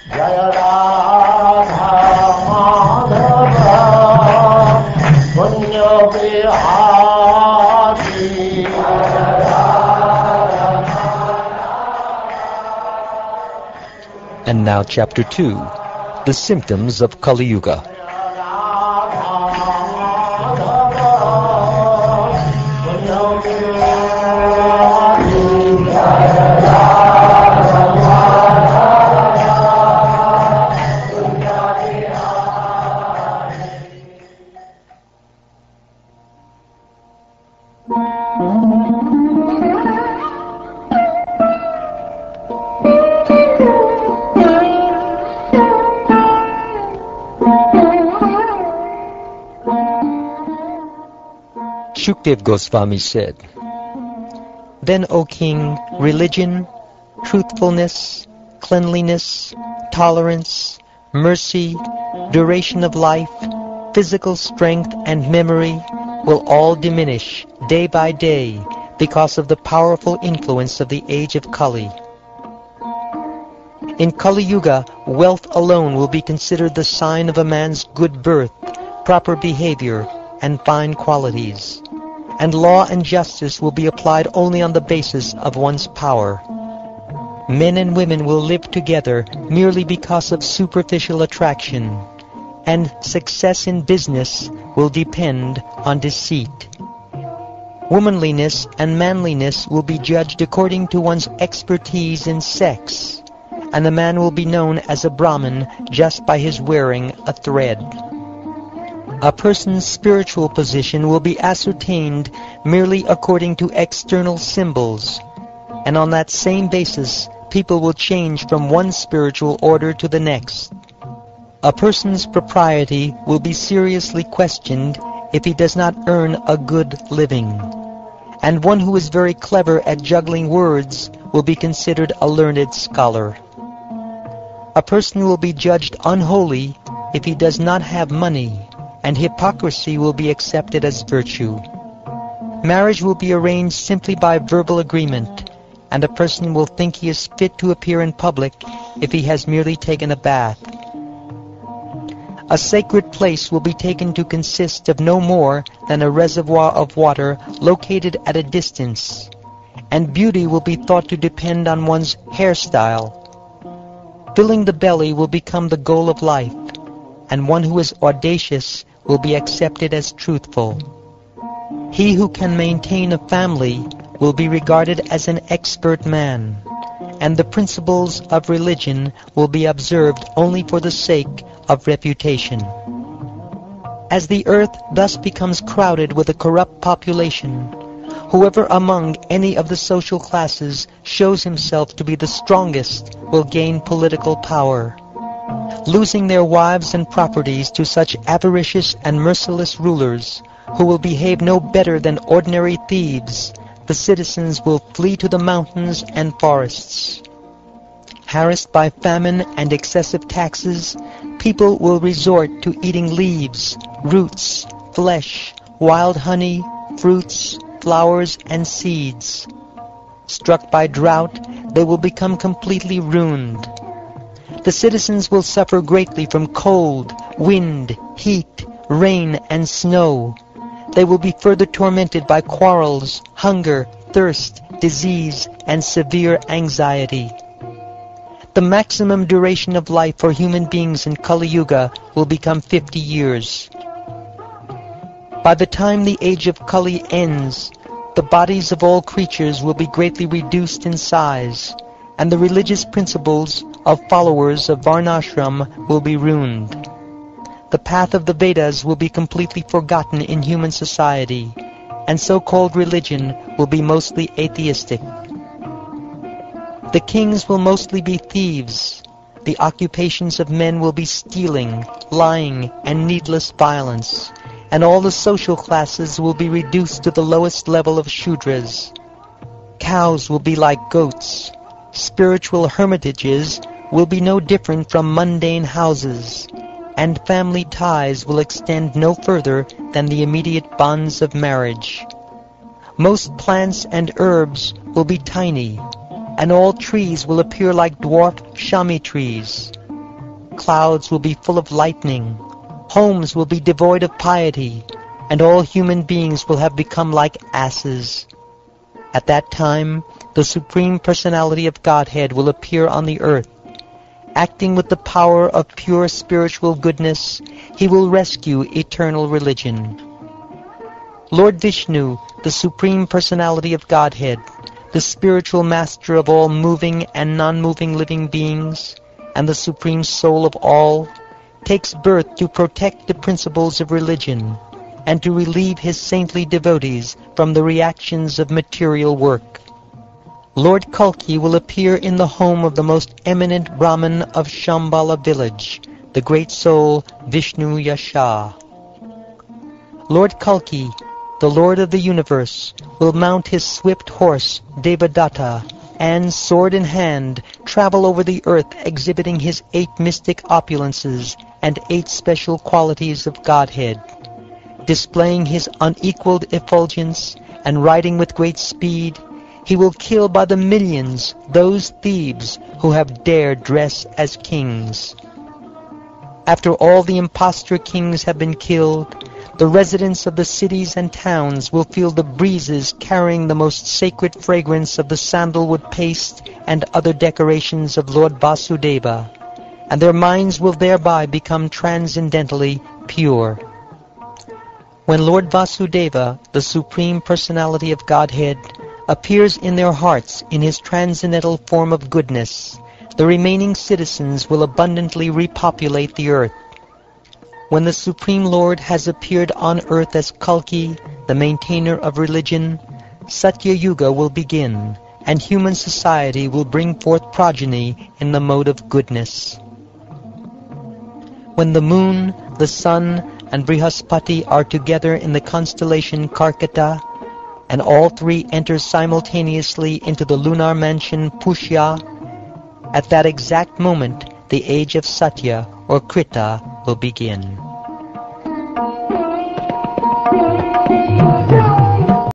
Jaya Radha Madhava Punya Bihari. And now Chapter 2, The Symptoms of Kali Yuga. Shukdev Goswami said, "Then, O king, religion, truthfulness, cleanliness, tolerance, mercy, duration of life, physical strength and memory will all diminish day by day because of the powerful influence of the age of Kali. In Kali Yuga, wealth alone will be considered the sign of a man's good birth, proper behavior, and fine qualities, and law and justice will be applied only on the basis of one's power. Men and women will live together merely because of superficial attraction, and success in business will depend on deceit. Womanliness and manliness will be judged according to one's expertise in sex, and the man will be known as a Brahmin just by his wearing a thread. A person's spiritual position will be ascertained merely according to external symbols, and on that same basis people will change from one spiritual order to the next. A person's propriety will be seriously questioned if he does not earn a good living, and one who is very clever at juggling words will be considered a learned scholar. A person will be judged unholy if he does not have money, and hypocrisy will be accepted as virtue. Marriage will be arranged simply by verbal agreement, and a person will think he is fit to appear in public if he has merely taken a bath. A sacred place will be taken to consist of no more than a reservoir of water located at a distance, and beauty will be thought to depend on one's hairstyle. Filling the belly will become the goal of life, and one who is audacious will be accepted as truthful. He who can maintain a family will be regarded as an expert man, and the principles of religion will be observed only for the sake of reputation. As the earth thus becomes crowded with a corrupt population, whoever among any of the social classes shows himself to be the strongest will gain political power. Losing their wives and properties to such avaricious and merciless rulers, who will behave no better than ordinary thieves, the citizens will flee to the mountains and forests. Harassed by famine and excessive taxes, people will resort to eating leaves, roots, flesh, wild honey, fruits, flowers, and seeds. Struck by drought, they will become completely ruined. The citizens will suffer greatly from cold, wind, heat, rain, and snow. They will be further tormented by quarrels, hunger, thirst, disease, and severe anxiety. The maximum duration of life for human beings in Kali Yuga will become 50 years. By the time the age of Kali ends, the bodies of all creatures will be greatly reduced in size, and the religious principles of followers of Varnashram will be ruined. The path of the Vedas will be completely forgotten in human society, and so-called religion will be mostly atheistic. The kings will mostly be thieves. The occupations of men will be stealing, lying, and needless violence, and all the social classes will be reduced to the lowest level of Shudras. Cows will be like goats. Spiritual hermitages will be no different from mundane houses, and family ties will extend no further than the immediate bonds of marriage. Most plants and herbs will be tiny. and all trees will appear like dwarf shami trees. Clouds will be full of lightning, homes will be devoid of piety, and all human beings will have become like asses. At that time, the Supreme Personality of Godhead will appear on the earth. Acting with the power of pure spiritual goodness, he will rescue eternal religion. Lord Vishnu, the Supreme Personality of Godhead, the spiritual master of all moving and non-moving living beings, and the Supreme Soul of all, takes birth to protect the principles of religion and to relieve his saintly devotees from the reactions of material work. Lord Kalki will appear in the home of the most eminent Brahmin of Shambhala village, the great soul Vishnu Yasha. Lord Kalki, the Lord of the universe, will mount his swift horse, Devadatta, and, sword in hand, travel over the earth exhibiting his 8 mystic opulences and 8 special qualities of Godhead. Displaying his unequaled effulgence and riding with great speed, he will kill by the millions those thieves who have dared dress as kings. After all the impostor kings have been killed, the residents of the cities and towns will feel the breezes carrying the most sacred fragrance of the sandalwood paste and other decorations of Lord Vasudeva, and their minds will thereby become transcendently pure. When Lord Vasudeva, the Supreme Personality of Godhead, appears in their hearts in his transcendental form of goodness, the remaining citizens will abundantly repopulate the earth. When the Supreme Lord has appeared on earth as Kalki, the maintainer of religion, Satya Yuga will begin, and human society will bring forth progeny in the mode of goodness. When the moon, the sun, and Brihaspati are together in the constellation Karkata, and all 3 enter simultaneously into the lunar mansion Pushya, at that exact moment the age of Satya or Krita will begin.